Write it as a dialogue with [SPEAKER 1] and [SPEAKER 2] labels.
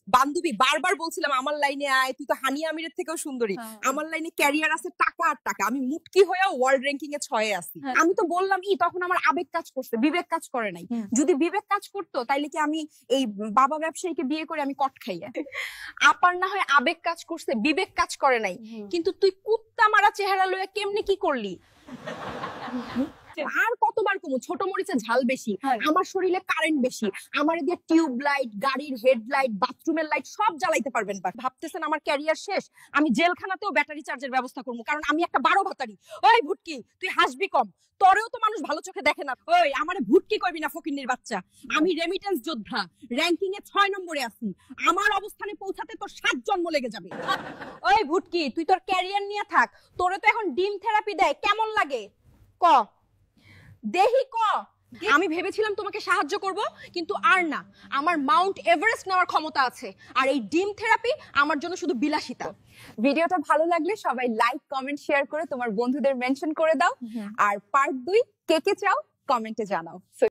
[SPEAKER 1] বান্ধবী বারবার বলছিলাম আমার লাইনে আয়, তুই তো হানিয়া আমিরের থেকেও সুন্দরী, আমার লাইনে ক্যারিয়ার আছে টাকা আর টাকা, আমি মুটকি হয়ে ওয়ার্ল্ড র্যাঙ্কিং এ 6 এ আছি। আমি তো বললাম তখন আমার আবেগ কাজ করছে, বিবেক কাজ করে নাই। যদি বিবেক কাজ করতো তাইলে কি আমি এই বাবা ব্যবসায়ীকে বিয়ে করে আমি কট খাইয়া। আপার না হয় আবেগ কাজ করছে, বিবেক কাজ করে নাই, কিন্তু তুই কুত্তা মারা চেহারা লয়ে কেমনে কি করলি? আর কতবার কমু, ছোট মরিচে ঝাল বেশি, আমার শরীরে কারেন্ট বেশি, আমার দিয়ে টিউব লাইট, গাড়ির হেডলাইট, বাথরুমের লাইট সব জ্বালাইতে পারবেন। ভাবতেছেন আমার ক্যারিয়ার শেষ? আমি জেলখানাতেও ব্যাটারি চার্জের ব্যবস্থা করবো, কারণ আমি একটা 12 ভাতারি। ওই ভুটকি, তুই হাসবি কম, তোরেও তো মানুষ ভালো চোখে দেখে না। ওই আমারে ভুটকি কইবি না, ফকিন্নির বাচ্চা। আমি রেমিটেন্স যোদ্ধা, র্যাঙ্কিং এ 6 নম্বরে আছি। আমার অবস্থানে পৌঁছাতে তোর 7 জন্ম লেগে যাবে। ওই ভুটকি, তুই তোর ক্যারিয়ার নিয়ে থাক, তোরে তো এখন ডিম থেরাপি দেয়, কেমন লাগে ক? দেহি ক। আমি ভেবেছিলাম তোমাকে সাহায্য করব, কিন্তু আর না, আমার মাউন্ট এভারেস্ট নেওয়ার ক্ষমতা আছে, আর এই ডিম থেরাপি আমার জন্য শুধু বিলাসিতা।
[SPEAKER 2] ভিডিওটা ভালো লাগলে সবাই লাইক, কমেন্ট, শেয়ার করে তোমার বন্ধুদের মেনশন করে দাও। আর পার্ট 2 কে কে চাও কমেন্টে জানাও।